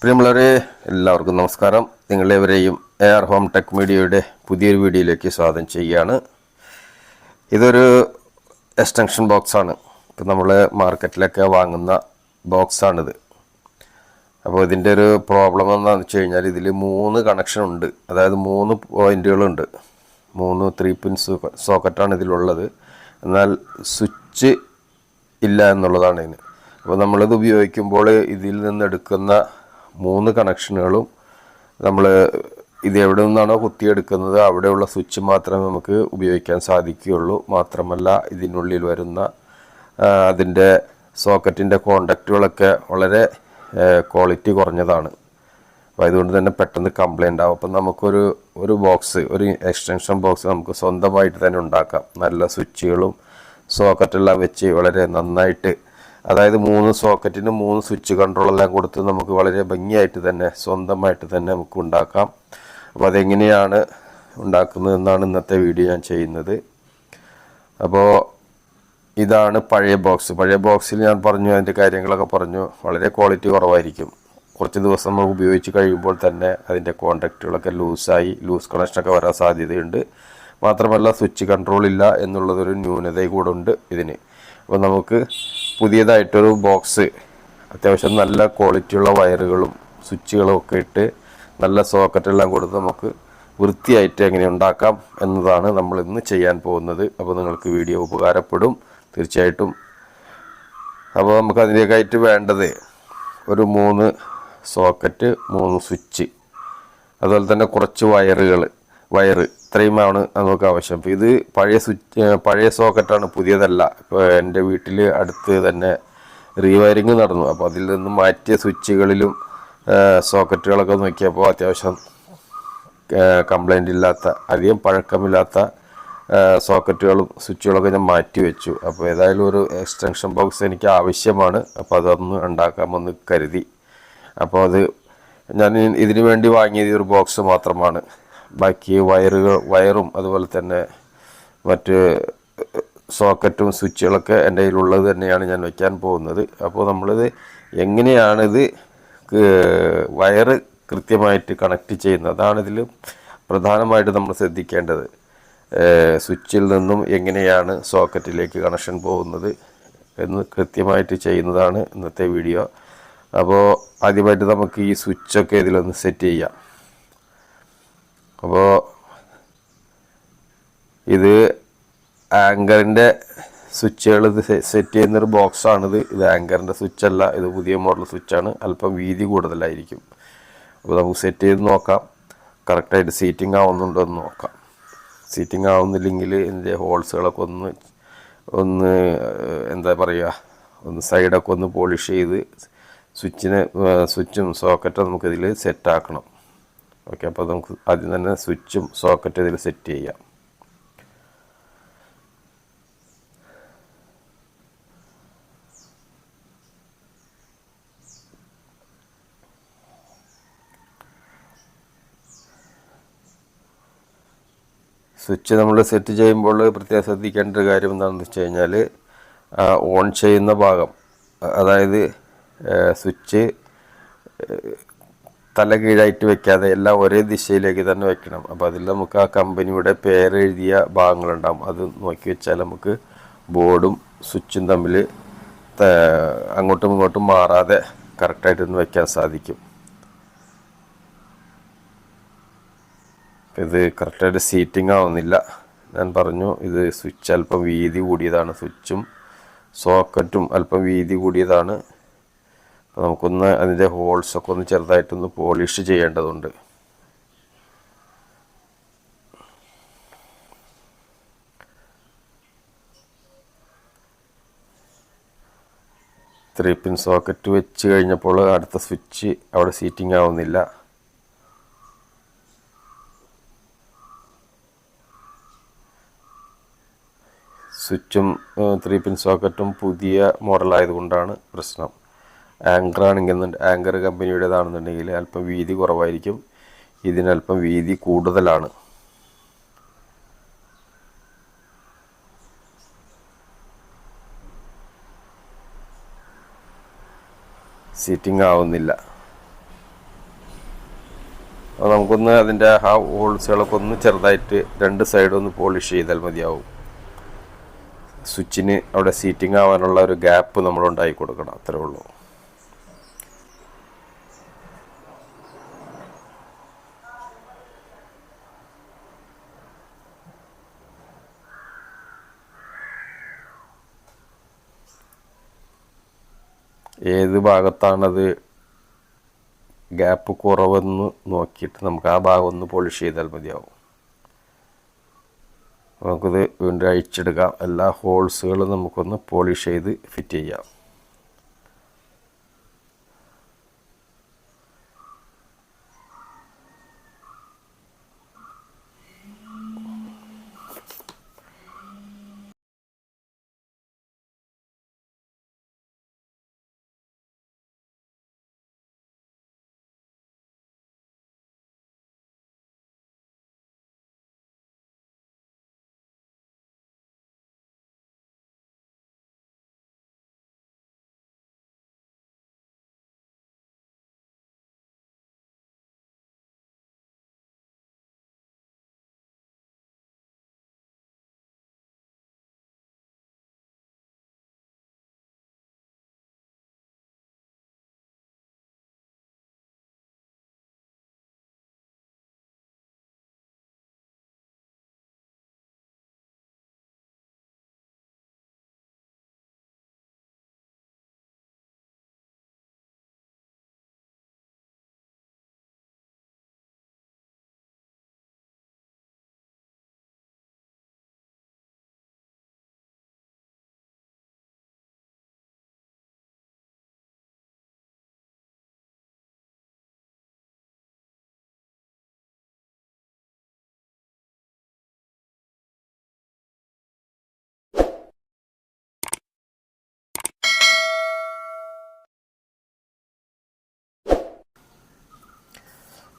പ്രിയമുള്ളവരെ, എല്ലാവർക്കും നമസ്കാരം. നിങ്ങളെവരെയും AR ഹോം ടെക് മീഡിയയുടെ പുതിയൊരു വീഡിയോയിലേക്ക് സ്വാഗതം ചെയ്യുകയാണ്. ഇതൊരു എക്സ്റ്റൻഷൻ ബോക്സാണ്. ഇപ്പം നമ്മൾ മാർക്കറ്റിലൊക്കെ വാങ്ങുന്ന ബോക്സാണിത്. അപ്പോൾ ഇതിൻ്റെ ഒരു പ്രോബ്ലം എന്താണെന്ന് വെച്ച് കഴിഞ്ഞാൽ ഇതിൽ 3 കണക്ഷൻ ഉണ്ട്. അതായത് 3 പോയിൻറ്റുകളുണ്ട്. 3 3 പിൻ സോക്കറ്റാണ് ഇതിലുള്ളത്. എന്നാൽ സ്വിച്ച് ഇല്ല എന്നുള്ളതാണ് ഇതിന്. അപ്പോൾ നമ്മളിത് ഉപയോഗിക്കുമ്പോൾ ഇതിൽ നിന്നെടുക്കുന്ന 3 കണക്ഷനുകളും നമ്മൾ ഇത് എവിടെ നിന്നാണോ കുത്തിയെടുക്കുന്നത് അവിടെയുള്ള സ്വിച്ച് മാത്രമേ നമുക്ക് ഉപയോഗിക്കാൻ സാധിക്കുകയുള്ളൂ. മാത്രമല്ല ഇതിനുള്ളിൽ വരുന്ന അതിൻ്റെ സോക്കറ്റിൻ്റെ കോണ്ടാക്റ്റുകളൊക്കെ വളരെ ക്വാളിറ്റി കുറഞ്ഞതാണ്. അപ്പോൾ അതുകൊണ്ട് തന്നെ പെട്ടെന്ന് കംപ്ലൈൻ്റ് ആവും. അപ്പം നമുക്കൊരു ബോക്സ്, ഒരു എക്സ്റ്റൻഷൻ ബോക്സ് നമുക്ക് സ്വന്തമായിട്ട് തന്നെ ഉണ്ടാക്കാം. നല്ല സ്വിച്ചുകളും സോക്കറ്റെല്ലാം വെച്ച് വളരെ നന്നായിട്ട്, അതായത് 3 സോക്കറ്റിന് 3 സ്വിച്ച് കൺട്രോളെല്ലാം കൊടുത്ത് നമുക്ക് വളരെ ഭംഗിയായിട്ട് തന്നെ സ്വന്തമായിട്ട് തന്നെ നമുക്ക് ഉണ്ടാക്കാം. അപ്പോൾ അതെങ്ങനെയാണ് ഉണ്ടാക്കുന്നതെന്നാണ് ഇന്നത്തെ വീഡിയോ ഞാൻ ചെയ്യുന്നത്. അപ്പോൾ ഇതാണ് പഴയ ബോക്സ്. പഴയ ബോക്സിൽ ഞാൻ പറഞ്ഞു, അതിൻ്റെ കാര്യങ്ങളൊക്കെ പറഞ്ഞു. വളരെ ക്വാളിറ്റി കുറവായിരിക്കും. കുറച്ച് ദിവസം നമ്മൾ ഉപയോഗിച്ച് കഴിയുമ്പോൾ തന്നെ അതിൻ്റെ കോണ്ടാക്റ്റുകളൊക്കെ ലൂസ് കണക്ഷനൊക്കെ വരാൻ സാധ്യതയുണ്ട്. മാത്രമല്ല സ്വിച്ച് കൺട്രോൾ ഇല്ല എന്നുള്ളതൊരു ന്യൂനത കൂടെ ഉണ്ട് ഇതിന്. അപ്പോൾ നമുക്ക് പുതിയതായിട്ടൊരു ബോക്സ് അത്യാവശ്യം നല്ല ക്വാളിറ്റിയുള്ള വയറുകളും സ്വിച്ചുകളും ഒക്കെ ഇട്ട് നല്ല സോക്കറ്റെല്ലാം കൊടുത്ത് നമുക്ക് വൃത്തിയായിട്ട് എങ്ങനെ ഉണ്ടാക്കാം എന്നതാണ് നമ്മൾ ഇന്ന് ചെയ്യാൻ പോകുന്നത്. അപ്പോൾ നിങ്ങൾക്ക് വീഡിയോ ഉപകാരപ്പെടും തീർച്ചയായിട്ടും. അപ്പോൾ നമുക്ക് അതിലേക്കായിട്ട് വേണ്ടത് ഒരു 3 സോക്കറ്റ്, 3 സ്വിച്ച്, അതുപോലെ തന്നെ കുറച്ച് വയറ് ഇത്രയുമാണ് നമുക്ക് ആവശ്യം. അപ്പോൾ ഇത് പഴയ സോക്കറ്റാണ്, പുതിയതല്ല. ഇപ്പോൾ എൻ്റെ വീട്ടിൽ അടുത്ത് തന്നെ റീവയറിങ് നടന്നു. അപ്പോൾ അതിൽ നിന്ന് മാറ്റിയ സ്വിച്ചുകളിലും സോക്കറ്റുകളൊക്കെ നോക്കിയപ്പോൾ അത്യാവശ്യം കംപ്ലൈൻ്റ് ഇല്ലാത്ത, അധികം പഴക്കമില്ലാത്ത സോക്കറ്റുകളും സ്വിച്ചുകളൊക്കെ ഞാൻ മാറ്റി വെച്ചു. അപ്പോൾ ഏതായാലും ഒരു എക്സ്റ്റൻഷൻ ബോക്സ് എനിക്ക് ആവശ്യമാണ്. അപ്പോൾ അതൊന്ന് ഉണ്ടാക്കാമെന്ന് കരുതി. അപ്പോൾ അത് ഞാൻ ഇതിനു വേണ്ടി വാങ്ങിയത് ഒരു ബോക്സ് മാത്രമാണ്. ബാക്കി വയറും അതുപോലെ തന്നെ മറ്റ് സോക്കറ്റും സ്വിച്ചുകളൊക്കെ എൻ്റെ കയ്യിലുള്ളത് തന്നെയാണ് ഞാൻ വയ്ക്കാൻ പോകുന്നത്. അപ്പോൾ നമ്മളിത് എങ്ങനെയാണിത് വയറ് കൃത്യമായിട്ട് കണക്ട് ചെയ്യുന്നത്, അതാണ് ഇതിൽ പ്രധാനമായിട്ട് നമ്മൾ ശ്രദ്ധിക്കേണ്ടത്. സ്വിച്ചിൽ നിന്നും എങ്ങനെയാണ് സോക്കറ്റിലേക്ക് കണക്ഷൻ പോകുന്നത് എന്ന് കൃത്യമായിട്ട് ചെയ്യുന്നതാണ് ഇന്നത്തെ വീഡിയോ. അപ്പോൾ ആദ്യമായിട്ട് നമുക്ക് ഈ സ്വിച്ചൊക്കെ ഇതിലൊന്ന് സെറ്റ് ചെയ്യാം. അപ്പോൾ ഇത് ആങ്കറിൻ്റെ സ്വിച്ചുകൾ ഇത് സെറ്റ് ചെയ്യുന്നൊരു ബോക്സാണിത്. ഇത് ആങ്കറിൻ്റെ സ്വിച്ചല്ല, ഇത് പുതിയ മോഡൽ സ്വിച്ചാണ്. അല്പം വീതി കൂടുതലായിരിക്കും. അപ്പോൾ നമുക്ക് സെറ്റ് ചെയ്ത് നോക്കാം, കറക്റ്റായിട്ട് സീറ്റിംഗ് ആവുന്നുണ്ടോ എന്ന് നോക്കാം. സീറ്റിംഗ് ആവുന്നില്ലെങ്കിൽ ഇതിൻ്റെ ഹോൾസുകളൊക്കെ ഒന്ന് എന്താ പറയുക, സൈഡൊക്കെ ഒന്ന് പോളിഷ് ചെയ്ത് സ്വിച്ചും സോക്കറ്റും നമുക്കിതിൽ സെറ്റാക്കണം. ഓക്കെ, അപ്പോൾ നമുക്ക് ആദ്യം തന്നെ സ്വിച്ചും സോക്കറ്റും ഇതിൽ സെറ്റ് ചെയ്യാം. സ്വിച്ച് നമ്മൾ സെറ്റ് ചെയ്യുമ്പോൾ പ്രത്യേകം ശ്രദ്ധിക്കേണ്ട ഒരു കാര്യം എന്താണെന്ന് വെച്ച് കഴിഞ്ഞാൽ, ഓൺ ചെയ്യുന്ന ഭാഗം, അതായത് സ്വിച്ച് തല കീഴായിട്ട് വെക്കാതെ എല്ലാം ഒരേ ദിശയിലേക്ക് തന്നെ വെക്കണം. അപ്പോൾ അതിൽ നമുക്ക് ആ കമ്പനിയുടെ പേരെഴുതിയ ഭാഗങ്ങളുണ്ടാകും. അത് നോക്കി വെച്ചാൽ നമുക്ക് ബോർഡും സ്വിച്ചും തമ്മിൽ അങ്ങോട്ടും ഇങ്ങോട്ടും മാറാതെ കറക്റ്റായിട്ടൊന്ന് വെക്കാൻ സാധിക്കും. ഇത് കറക്റ്റായിട്ട് സീറ്റിംഗ് ആവുന്നില്ല. ഞാൻ പറഞ്ഞു, ഇത് സ്വിച്ച് അല്പം വീതി കൂടിയതാണ്. സ്വിച്ചും സോക്കറ്റും അല്പം വീതി കൂടിയതാണ്. അപ്പോൾ നമുക്കൊന്ന് അതിൻ്റെ ഹോൾസൊക്കെ ഒന്ന് ചെറുതായിട്ടൊന്ന് പോളിഷ് ചെയ്യേണ്ടതുണ്ട്. ത്രീ പിൻ സോക്കറ്റ് വെച്ച് കഴിഞ്ഞപ്പോൾ അടുത്ത സ്വിച്ച് അവിടെ സീറ്റിംഗ് ആവുന്നില്ല. സ്വിച്ചും 3 പിൻ സോക്കറ്റും പുതിയ മോഡലായതുകൊണ്ടാണ് പ്രശ്നം. ആങ്കർ കമ്പനിയുടേതാണെന്നുണ്ടെങ്കിൽ അല്പം വീതി കുറവായിരിക്കും, ഇതിനല്പം വീതി കൂടുതലാണ്. സീറ്റിംഗ് ആവുന്നില്ല. നമുക്കൊന്ന് അതിൻ്റെ ആ ഹോൾസുകളൊക്കെ ഒന്ന് ചെറുതായിട്ട് രണ്ട് സൈഡും ഒന്ന് പോളിഷ് ചെയ്താൽ മതിയാവും. സ്വിച്ചിന് അവിടെ സീറ്റിംഗ് ആവാനുള്ള ഒരു ഗ്യാപ്പ് നമ്മൾ ഉണ്ടാക്കി കൊടുക്കണം, അത്രേ ഉള്ളൂ. ഏത് ഭാഗത്താണത് ഗ്യാപ്പ് കുറവെന്ന് നോക്കിയിട്ട് നമുക്ക് ആ ഭാഗം ഒന്ന് പോളിഷ് ചെയ്താൽ മതിയാവും. നമുക്കിത് വീണ്ടും അഴിച്ചെടുക്കാം. എല്ലാ ഹോൾസുകളും നമുക്കൊന്ന് പോളിഷ് ചെയ്ത് ഫിറ്റ് ചെയ്യാം.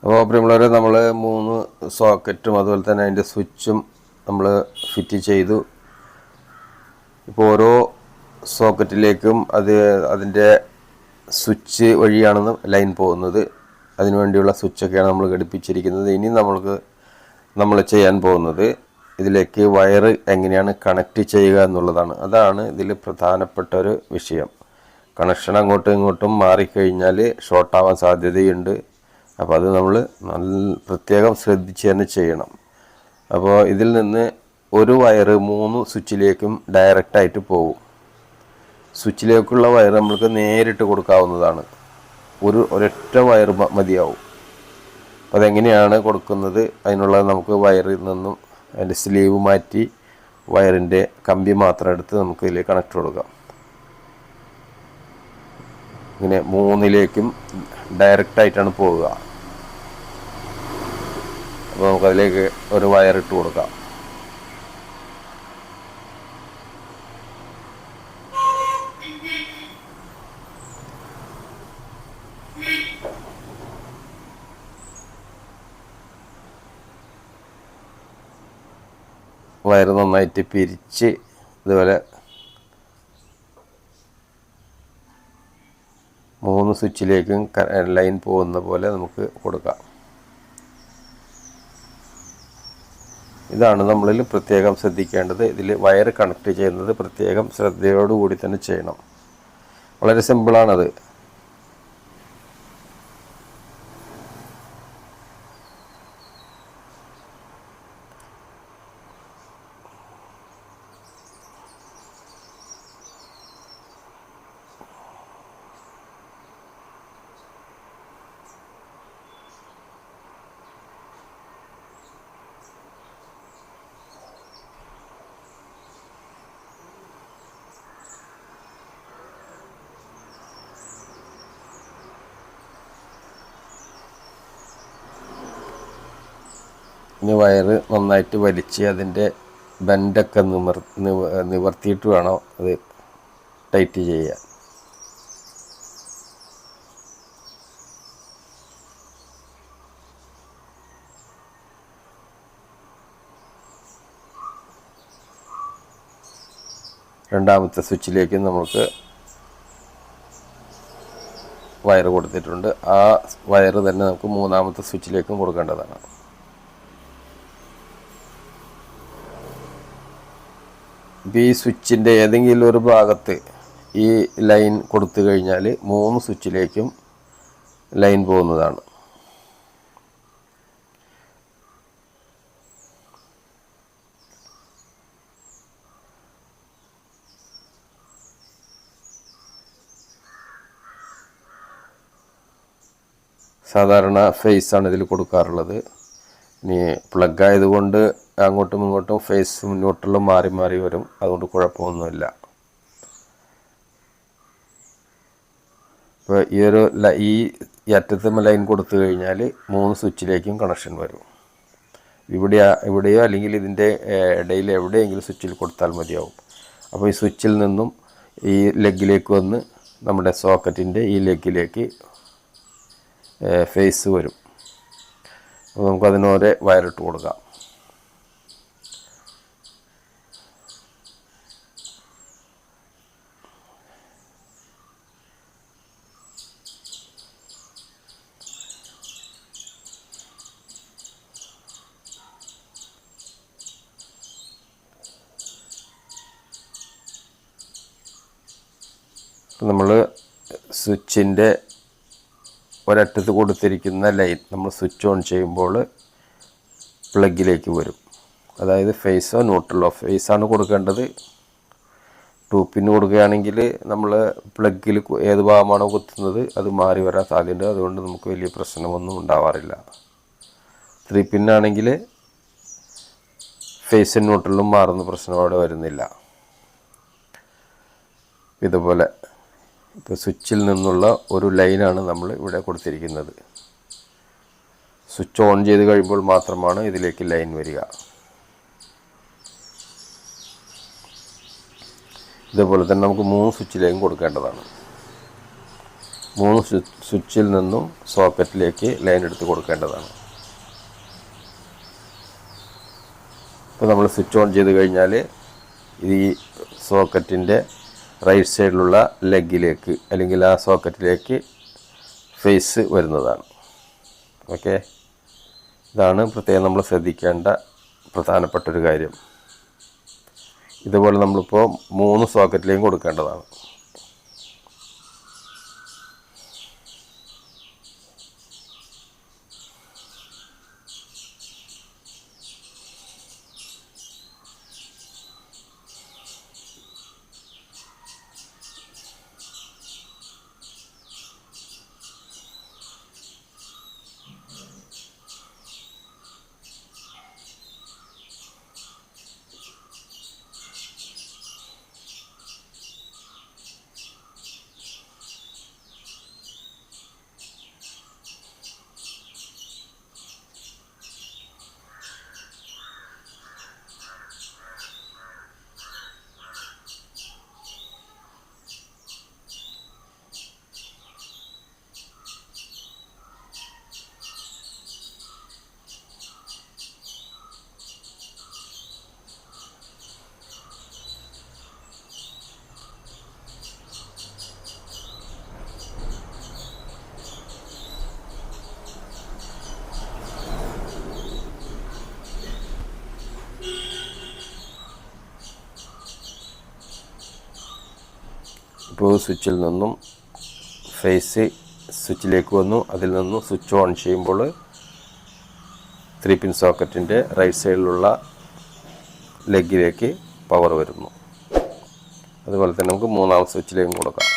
അപ്പോൾ പ്രിയമുള്ളവരെ, നമ്മൾ 3 സോക്കറ്റും അതുപോലെ തന്നെ അതിൻ്റെ സ്വിച്ചും നമ്മൾ ഫിറ്റ് ചെയ്തു. ഇപ്പോൾ ഓരോ സോക്കറ്റിലേക്കും അതിൻ്റെ സ്വിച്ച് വഴിയാണ് ലൈൻ പോകുന്നത്. അതിനുവേണ്ടിയുള്ള സ്വിച്ചൊക്കെയാണ് നമ്മൾ ഘടിപ്പിച്ചിരിക്കുന്നത്. ഇനി നമ്മൾ ചെയ്യാൻ പോകുന്നത് ഇതിലേക്ക് വയർ എങ്ങനെയാണ് കണക്ട് ചെയ്യുക എന്നുള്ളതാണ്. അതാണ് ഇതിൽ പ്രധാനപ്പെട്ട ഒരു വിഷയം. കണക്ഷൻ അങ്ങോട്ടും ഇങ്ങോട്ടും മാറിക്കഴിഞ്ഞാൽ ഷോർട്ടാവാൻ സാധ്യതയുണ്ട്. അപ്പോൾ അത് നമ്മൾ പ്രത്യേകം ശ്രദ്ധിച്ച് തന്നെ ചെയ്യണം. അപ്പോൾ ഇതിൽ നിന്ന് ഒരു വയർ 3 സ്വിച്ചിലേക്കും ഡയറക്റ്റായിട്ട് പോകും. സ്വിച്ചിലേക്കുള്ള വയർ നമ്മൾക്ക് നേരിട്ട് കൊടുക്കാവുന്നതാണ്. ഒരൊറ്റ വയർ മതിയാവും. അപ്പോൾ അതെങ്ങനെയാണ് കൊടുക്കുന്നത്, അതിനുള്ളത് നമുക്ക് വയറിൽ നിന്നും അതിൻ്റെ സ്ലീവ് മാറ്റി വയറിൻ്റെ കമ്പി മാത്രം എടുത്ത് നമുക്ക് ഇതിലേക്ക് കണക്ട് കൊടുക്കാം. ഇങ്ങനെ 3ലേക്കും ഡയറക്റ്റായിട്ടാണ് പോവുക. അപ്പോൾ നമുക്കതിലേക്ക് ഒരു വയറിട്ട് കൊടുക്കാം. വയർ നന്നായിട്ട് പിരിച്ച് ഇതുപോലെ 3 സ്വിച്ചിലേക്കും ലൈൻ പോകുന്ന പോലെ നമുക്ക് കൊടുക്കാം. ഇതാണ് നമ്മളിൽ പ്രത്യേകം ശ്രദ്ധിക്കേണ്ടത്. ഇതിൽ വയർ കണക്ട് ചെയ്യുന്നത് പ്രത്യേകം ശ്രദ്ധയോടുകൂടി തന്നെ ചെയ്യണം. വളരെ സിമ്പിളാണത്. ഇനി വയറ് നന്നായിട്ട് വലിച്ച് അതിൻ്റെ ബെൻഡൊക്കെ നിവർത്തിയിട്ട് വേണം അത് ടൈറ്റ് ചെയ്യാൻ. രണ്ടാമത്തെ സ്വിച്ചിലേക്ക് നമുക്ക് വയർ കൊടുത്തിട്ടുണ്ട്. ആ വയർ തന്നെ നമുക്ക് മൂന്നാമത്തെ സ്വിച്ചിലേക്കും കൊടുക്കേണ്ടതാണ്. ഇപ്പോൾ ഈ സ്വിച്ചിൻ്റെ ഏതെങ്കിലും ഒരു ഭാഗത്ത് ഈ ലൈൻ കൊടുത്തു കഴിഞ്ഞാൽ 3 സ്വിച്ചിലേക്കും ലൈൻ പോകുന്നതാണ്. സാധാരണ ഫേസാണ് ഇതിൽ കൊടുക്കാറുള്ളത്. ഇനി പ്ലഗ് ആയതുകൊണ്ട് അങ്ങോട്ടും ഇങ്ങോട്ടും ഫേസും ന്യൂട്രലും മാറി മാറി വരും, അതുകൊണ്ട് കുഴപ്പമൊന്നുമില്ല. ഇപ്പോൾ ഈ അറ്റത്തും ലൈൻ കൊടുത്തു കഴിഞ്ഞാൽ 3 സ്വിച്ചിലേക്കും കണക്ഷൻ വരും. ഇവിടെയോ അല്ലെങ്കിൽ ഇതിൻ്റെ ഇടയിൽ എവിടെയെങ്കിലും സ്വിച്ചിൽ കൊടുത്താൽ മതിയാവും. അപ്പോൾ ഈ സ്വിച്ചിൽ നിന്നും ഈ ലെഗിലേക്ക് വന്ന് നമ്മുടെ സോക്കറ്റിൻ്റെ ഈ ലെഗിലേക്ക് ഫേസ് വരും. അപ്പോൾ നമുക്കതിനോരെ വയറിട്ട് കൊടുക്കാം. നമ്മൾ സ്വിച്ചിൻ്റെ ഒരറ്റത്ത് കൊടുത്തിരിക്കുന്ന ലൈൻ നമ്മൾ സ്വിച്ച് ഓൺ ചെയ്യുമ്പോൾ പ്ലഗിലേക്ക് വരും. അതായത് ഫേസോ ന്യൂട്രലോ, ഫേസാണ് കൊടുക്കേണ്ടത്. 2 പിൻ കൊടുക്കുകയാണെങ്കിൽ നമ്മൾ പ്ലഗിൽ ഏത് ഭാഗമാണോ കുത്തുന്നത് അത് മാറി വരാൻ സാധ്യതയുണ്ട്. അതുകൊണ്ട് നമുക്ക് വലിയ പ്രശ്നമൊന്നും ഉണ്ടാവാറില്ല. 3 പിന്നാണെങ്കിൽ ഫേസും ന്യൂട്രലും മാറുന്ന പ്രശ്നം അവിടെ വരുന്നില്ല. ഇതുപോലെ ഇപ്പോൾ സ്വിച്ചിൽ നിന്നുള്ള ഒരു ലൈനാണ് നമ്മൾ ഇവിടെ കൊടുത്തിരിക്കുന്നത്. സ്വിച്ച് ഓൺ ചെയ്ത് കഴിയുമ്പോൾ മാത്രമാണ് ഇതിലേക്ക് ലൈൻ വരിക. ഇതുപോലെ തന്നെ നമുക്ക് 3 സ്വിച്ചിലേക്കും കൊടുക്കേണ്ടതാണ്. 3 സ്വിച്ചിൽ നിന്നും സോക്കറ്റിലേക്ക് ലൈൻ എടുത്ത് കൊടുക്കേണ്ടതാണ്. ഇപ്പോൾ നമ്മൾ സ്വിച്ച് ഓൺ ചെയ്ത് കഴിഞ്ഞാൽ ഈ സോക്കറ്റിൻ്റെ റൈറ്റ് സൈഡിലുള്ള ലെഗിലേക്ക് അല്ലെങ്കിൽ ആ സോക്കറ്റിലേക്ക് ഫേസ് വരുന്നതാണ്. ഓക്കെ, ഇതാണ് പ്രത്യേകം നമ്മൾ ശ്രദ്ധിക്കേണ്ട പ്രധാനപ്പെട്ടൊരു കാര്യം. ഇതുപോലെ നമ്മളിപ്പോൾ 3 സോക്കറ്റിലേക്കും കൊടുക്കേണ്ടതാണ്. ഇപ്പോൾ സ്വിച്ചിൽ നിന്നും ഫേസ് സ്വിച്ചിലേക്ക് വന്നു. അതിൽ നിന്നും സ്വിച്ച് ഓൺ ചെയ്യുമ്പോൾ 3 പിൻ സോക്കറ്റിൻ്റെ റൈറ്റ് സൈഡിലുള്ള ലെഗിലേക്ക് പവർ വരുന്നു. അതുപോലെ തന്നെ നമുക്ക് 3ാമത്തെ സ്വിച്ചിലേക്കും കൊടുക്കാം.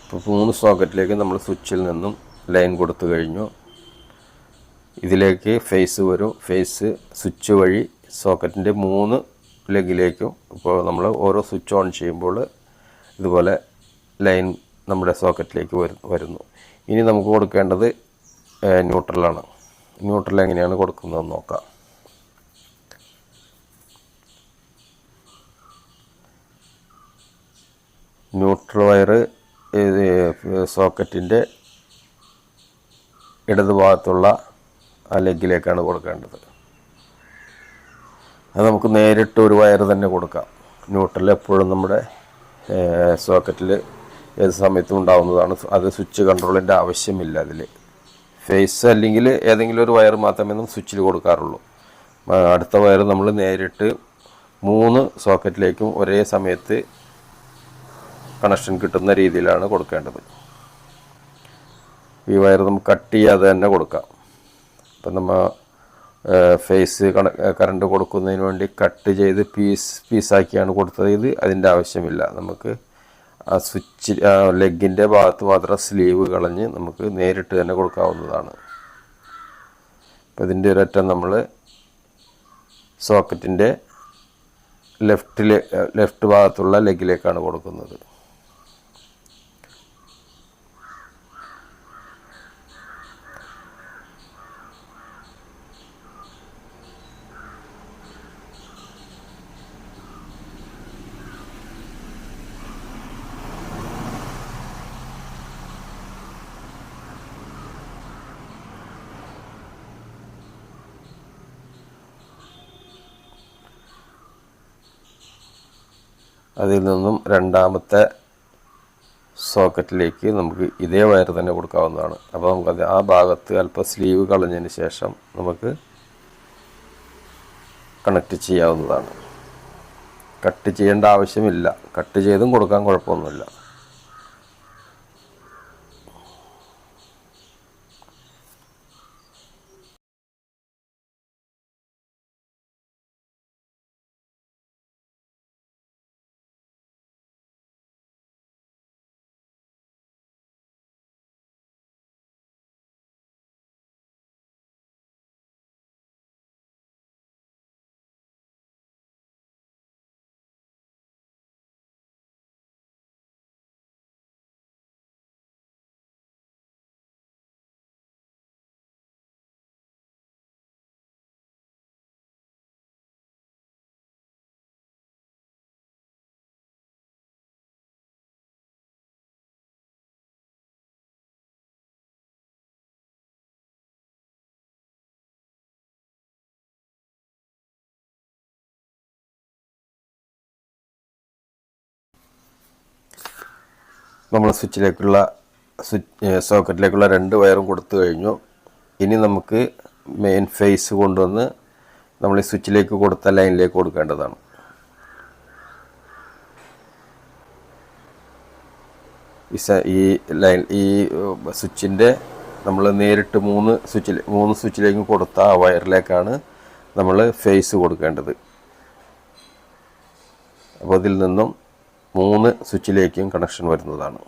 ഇപ്പോൾ 3 സോക്കറ്റിലേക്ക് നമ്മൾ സ്വിച്ചിൽ നിന്നും ലൈൻ കൊടുത്തു കഴിഞ്ഞു. ഇതിലേക്ക് ഫേസ് വരും. ഫേസ് സ്വിച്ച് വഴി സോക്കറ്റിൻ്റെ 3 ലെഗിലേക്കും ഇപ്പോൾ നമ്മൾ ഓരോ സ്വിച്ച് ഓൺ ചെയ്യുമ്പോൾ ഇതുപോലെ ലൈൻ നമ്മുടെ സോക്കറ്റിലേക്ക് വരുന്നു. ഇനി നമുക്ക് കൊടുക്കേണ്ടത് ന്യൂട്രലാണ്. ന്യൂട്രൽ എങ്ങനെയാണ് കൊടുക്കുന്നതെന്ന് നോക്കാം. ന്യൂട്രൽ വയർ സോക്കറ്റിൻ്റെ ഇടതുഭാഗത്തുള്ള ആ ലെഗിലേക്കാണ് കൊടുക്കേണ്ടത്. അത് നമുക്ക് നേരിട്ട് ഒരു വയർ തന്നെ കൊടുക്കാം. ന്യൂട്രൽ എപ്പോഴും നമ്മുടെ സോക്കറ്റിൽ ഏത് സമയത്തും ഉണ്ടാവുന്നതാണ്. അത് സ്വിച്ച് കൺട്രോളിൻ്റെ ആവശ്യമില്ല. അതിൽ ഫേസ് അല്ലെങ്കിൽ ഏതെങ്കിലും ഒരു വയർ മാത്രമേ നമ്മൾ സ്വിച്ചിൽ കൊടുക്കാറുള്ളൂ. അടുത്ത വയർ നമ്മൾ നേരിട്ട് 3 സോക്കറ്റിലേക്കും ഒരേ സമയത്ത് കണക്ഷൻ കിട്ടുന്ന രീതിയിലാണ് കൊടുക്കേണ്ടത്. ഈ വയർ നമുക്ക് കട്ട് ചെയ്യാതെ തന്നെ കൊടുക്കാം. ഇപ്പം നമ്മൾ ഫേസ് കറണ്ട് കൊടുക്കുന്നതിന് വേണ്ടി കട്ട് ചെയ്ത് പീസാക്കിയാണ് കൊടുത്തത്. ഇത് അതിൻ്റെ ആവശ്യമില്ല. നമുക്ക് ആ സ്വിച്ച് ലെഗിൻ്റെ ഭാഗത്ത് മാത്രം സ്ലീവ് കളഞ്ഞ് നമുക്ക് നേരിട്ട് തന്നെ കൊടുക്കാവുന്നതാണ്. അപ്പം ഇതിൻ്റെ ഒരറ്റം നമ്മൾ സോക്കറ്റിൻ്റെ ലെഫ്റ്റ് ഭാഗത്തുള്ള ലെഗിലേക്കാണ് കൊടുക്കുന്നത്. അതിൽ നിന്നും രണ്ടാമത്തെ സോക്കറ്റിലേക്ക് നമുക്ക് ഇതേ വയർ തന്നെ കൊടുക്കാവുന്നതാണ്. അപ്പോൾ നമുക്കത് ആ ഭാഗത്ത് അല്പം സ്ലീവ് കളഞ്ഞതിന് ശേഷം നമുക്ക് കണക്റ്റ് ചെയ്യാവുന്നതാണ്. കട്ട് ചെയ്യേണ്ട ആവശ്യമില്ല. കട്ട് ചെയ്തും കൊടുക്കാൻ കുഴപ്പമൊന്നുമില്ല. നമ്മൾ സോക്കറ്റിലേക്കുള്ള 2 വയറും കൊടുത്തു കഴിഞ്ഞു. ഇനി നമുക്ക് മെയിൻ ഫേസ് കൊണ്ടുവന്ന് നമ്മൾ ഈ സ്വിച്ചിലേക്ക് കൊടുത്ത ലൈനിലേക്ക് കൊടുക്കേണ്ടതാണ്. ഈ ലൈൻ ഈ സ്വിച്ചിൻ്റെ നമ്മൾ നേരിട്ട് 3 സ്വിച്ചിലേക്കും കൊടുത്ത ആ വയറിലേക്കാണ് നമ്മൾ ഫേസ് കൊടുക്കേണ്ടത്. അപ്പോൾ അതിൽ നിന്നും 3 സ്വിച്ചിലേക്കും കണക്ഷൻ വരുന്നതാണ്.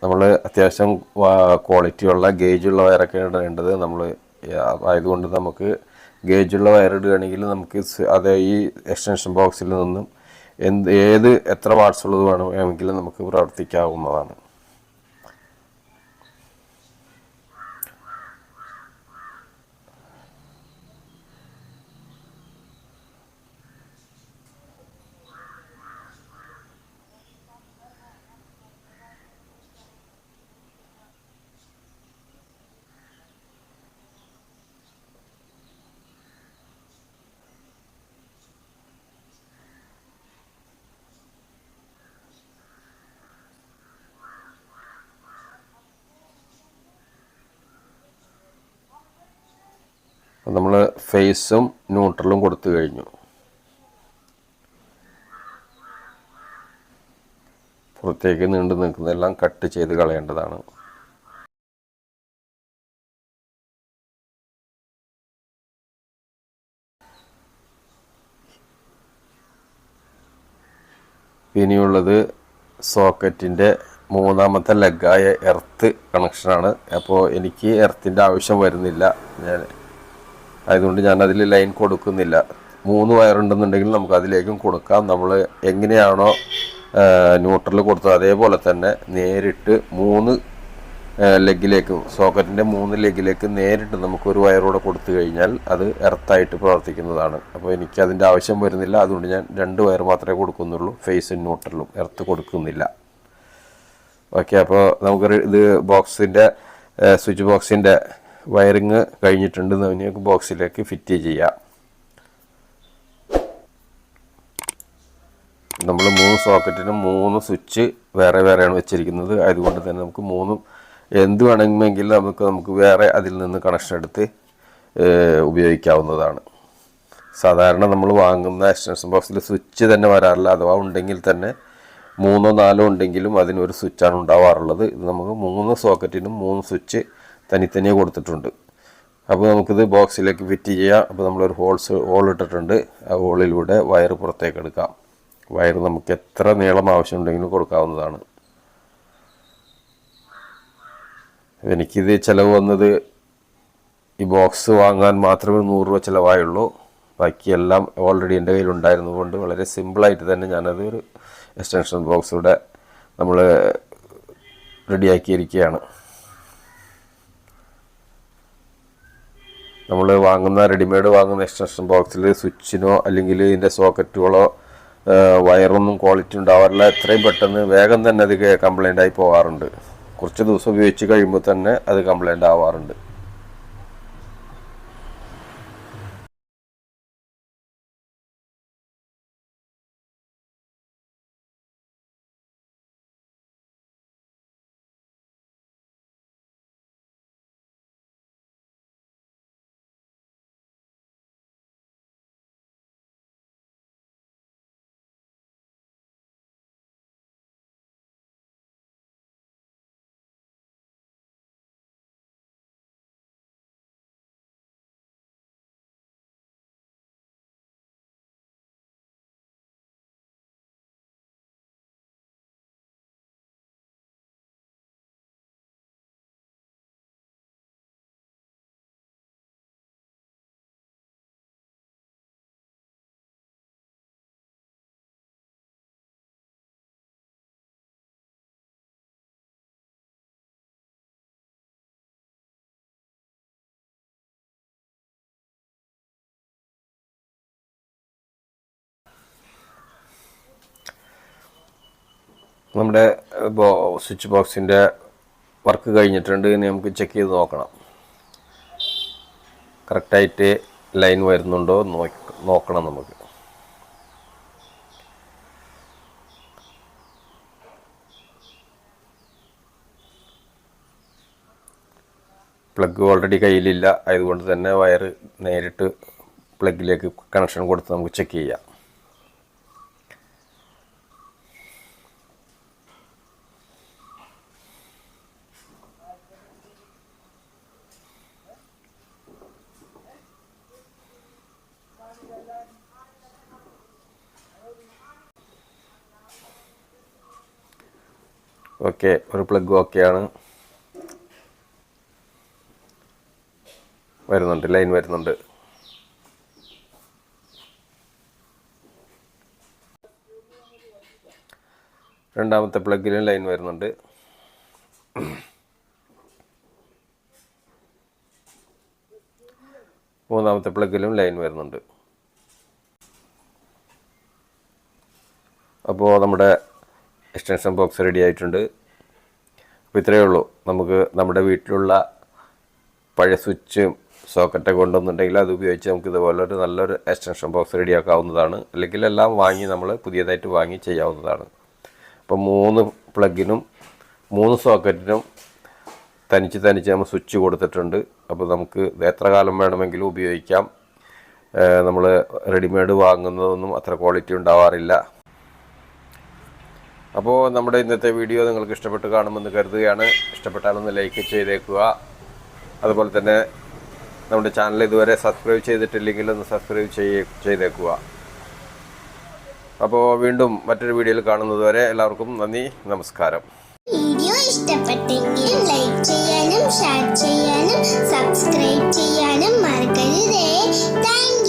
നമ്മൾ അത്യാവശ്യം ക്വാളിറ്റിയുള്ള ഗേജുള്ള വയറൊക്കെ ഇടേണ്ടത്. നമ്മൾ ആയതുകൊണ്ട് നമുക്ക് ഗേജുള്ള വയർ ഇടുകയാണെങ്കിൽ നമുക്ക് അതേ ഈ എക്സ്റ്റൻഷൻ ബോക്സിൽ നിന്നും എത്ര വാട്ട്സ് ഉള്ളത് വേണമെങ്കിലും നമുക്ക് പ്രവർത്തിക്കാവുന്നതാണ്. നമ്മൾ ഫേസും ന്യൂട്രലും കൊടുത്തു കഴിഞ്ഞു. പുറത്തേക്ക് നീണ്ടു നിൽക്കുന്നതെല്ലാം കട്ട് ചെയ്ത് കളയേണ്ടതാണ്. ഇനിയുള്ളത് സോക്കറ്റിൻ്റെ മൂന്നാമത്തെ ലെഗായ എർത്ത് കണക്ഷനാണ്. അപ്പോൾ എനിക്ക് എർത്തിൻ്റെ ആവശ്യം വരുന്നില്ല, അതുകൊണ്ട് ഞാൻ അതിൽ ലൈൻ കൊടുക്കുന്നില്ല. 3 വയറുണ്ടെന്നുണ്ടെങ്കിൽ നമുക്ക് അതിലേക്കും കൊടുക്കാം. നമ്മൾ എങ്ങനെയാണോ ന്യൂട്രൽ കൊടുത്തത് അതേപോലെ തന്നെ നേരിട്ട് 3 ലെഗിലേക്ക്, സോക്കറ്റിൻ്റെ 3 ലെഗിലേക്ക് നേരിട്ട് നമുക്കൊരു വയറൂടെ കൊടുത്തു കഴിഞ്ഞാൽ അത് എർത്തായിട്ട് പ്രവർത്തിക്കുന്നതാണ്. അപ്പോൾ എനിക്ക് അതിൻ്റെ ആവശ്യം വരുന്നില്ല, അതുകൊണ്ട് ഞാൻ 2 വയർ മാത്രമേ കൊടുക്കുന്നുള്ളൂ, ഫേസും ന്യൂട്രലും, എർത്ത് കൊടുക്കുന്നില്ല. ഓക്കെ, അപ്പോൾ നമുക്ക് ഇത് ബോക്സിൻ്റെ സ്വിച്ച് ബോക്സിൻ്റെ വയറിങ് കഴിഞ്ഞിട്ടുണ്ട്. നമുക്ക് ബോക്സിലേക്ക് ഫിറ്റ് ചെയ്യാം. നമ്മൾ 3 സോക്കറ്റിനും 3 സ്വിച്ച് വേറെ വേറെയാണ് വെച്ചിരിക്കുന്നത്. അതുകൊണ്ട് തന്നെ നമുക്ക് 3 എന്ത് വേണമെങ്കിലും നമുക്ക് വേറെ അതിൽ നിന്ന് കണക്ഷൻ എടുത്ത് ഉപയോഗിക്കാവുന്നതാണ്. സാധാരണ നമ്മൾ വാങ്ങുന്ന എക്സ്റ്റൻഷൻ ബോക്സിൽ സ്വിച്ച് തന്നെ വരാറില്ല. അഥവാ ഉണ്ടെങ്കിൽ തന്നെ 3 4 ഉണ്ടെങ്കിലും അതിനൊരു സ്വിച്ചാണ് ഉണ്ടാവാറുള്ളത്. ഇത് നമുക്ക് 3 സോക്കറ്റിനും 3 സ്വിച്ച് തനിത്തനിയെ കൊടുത്തിട്ടുണ്ട്. അപ്പോൾ നമുക്കിത് ബോക്സിലേക്ക് ഫിറ്റ് ചെയ്യാം. അപ്പോൾ നമ്മളൊരു ഹോൾ ഇട്ടിട്ടുണ്ട്. ആ ഹോളിലൂടെ വയർ പുറത്തേക്ക് എടുക്കാം. വയർ നമുക്ക് എത്ര നീളം ആവശ്യമുണ്ടെങ്കിലും കൊടുക്കാവുന്നതാണ്. എനിക്കിത് ചിലവ് വന്നത് ഈ ബോക്സ് വാങ്ങാൻ മാത്രമേ 100 രൂപ ചിലവായുള്ളൂ. ബാക്കിയെല്ലാം ഓൾറെഡി എൻ്റെ കയ്യിലുണ്ടായിരുന്നതുകൊണ്ട് വളരെ സിമ്പിളായിട്ട് തന്നെ ഞാനത് ഒരു എക്സ്റ്റൻഷൻ ബോക്സിലൂടെ നമ്മൾ റെഡിയാക്കിയിരിക്കുകയാണ്. നമ്മൾ റെഡിമെയ്ഡ് വാങ്ങുന്ന എക്സ്റ്റൻഷൻ ബോക്സിൽ സ്വിച്ചിനോ അല്ലെങ്കിൽ ഇതിൻ്റെ സോക്കറ്റുകളോ വയറൊന്നും ക്വാളിറ്റി ഉണ്ടാവാറില്ല. എത്രയും പെട്ടെന്ന് വേഗം തന്നെ അത് കംപ്ലൈൻ്റ് ആയി പോകാറുണ്ട്. കുറച്ച് ദിവസം ഉപയോഗിച്ച് കഴിയുമ്പോൾ തന്നെ അത് കംപ്ലൈൻ്റ് ആവാറുണ്ട്. നമ്മുടെ സ്വിച്ച് ബോക്സിൻ്റെ വർക്ക് കഴിഞ്ഞിട്ടുണ്ട്. ഇനി നമുക്ക് ചെക്ക് ചെയ്ത് നോക്കണം. കറക്റ്റായിട്ട് ലൈൻ വരുന്നുണ്ടോ നോക്കണം നമുക്ക്. പ്ലഗ് ഓൾറെഡി കയ്യിലില്ല, അതുകൊണ്ട് തന്നെ വയർ നേരിട്ട് പ്ലഗിലേക്ക് കണക്ഷൻ കൊടുത്ത് നമുക്ക് ചെക്ക് ചെയ്യാം. ഓക്കെ, ഒരു പ്ലഗ് ഓക്കെയാണ്, വരുന്നുണ്ട്, ലൈൻ വരുന്നുണ്ട്. രണ്ടാമത്തെ പ്ലഗിലും ലൈൻ വരുന്നുണ്ട്. മൂന്നാമത്തെ പ്ലഗിലും ലൈൻ വരുന്നുണ്ട്. അപ്പോൾ നമ്മുടെ എക്സ്റ്റൻഷൻ ബോക്സ് റെഡി ആയിട്ടുണ്ട്. അപ്പോൾ ഇത്രയേ ഉള്ളൂ. നമുക്ക് നമ്മുടെ വീട്ടിലുള്ള പഴയ സ്വിച്ചും സോക്കറ്റൊക്കെ കൊണ്ടുവന്നുണ്ടെങ്കിൽ അത് ഉപയോഗിച്ച് നമുക്ക് ഇതുപോലൊരു നല്ലൊരു എക്സ്റ്റൻഷൻ ബോക്സ് റെഡിയാക്കാവുന്നതാണ്. അല്ലെങ്കിൽ എല്ലാം വാങ്ങി നമ്മൾ പുതിയതായിട്ട് വാങ്ങി ചെയ്യാവുന്നതാണ്. അപ്പോൾ 3 പ്ലഗിനും 3 സോക്കറ്റിനും തനിച്ച് നമ്മൾ സ്വിച്ച് കൊടുത്തിട്ടുണ്ട്. അപ്പോൾ നമുക്ക് എത്ര കാലം വേണമെങ്കിലും ഉപയോഗിക്കാം. നമ്മൾ റെഡിമെയ്ഡ് വാങ്ങുന്നതൊന്നും അത്ര ക്വാളിറ്റി ഉണ്ടാവാറില്ല. അപ്പോൾ നമ്മുടെ ഇന്നത്തെ വീഡിയോ നിങ്ങൾക്ക് ഇഷ്ടപ്പെട്ട് കാണുമെന്ന് കരുതുകയാണ്. ഇഷ്ടപ്പെട്ടാലൊന്ന് ലൈക്ക് ചെയ്തേക്കുക. അതുപോലെ തന്നെ നമ്മുടെ ചാനൽ ഇതുവരെ സബ്സ്ക്രൈബ് ചെയ്തിട്ടില്ലെങ്കിൽ ഒന്ന് സബ്സ്ക്രൈബ് ചെയ്തേക്കുക. അപ്പോൾ വീണ്ടും മറ്റൊരു വീഡിയോയിൽ കാണുന്നത് വരെ എല്ലാവർക്കും നന്ദി, നമസ്കാരം. വീഡിയോ ഇഷ്ടപ്പെട്ടെങ്കിൽ ലൈക്ക് ചെയ്യാനും ഷെയർ ചെയ്യാനും സബ്സ്ക്രൈബ് ചെയ്യാനും മറക്കരുതേ. താങ്ക്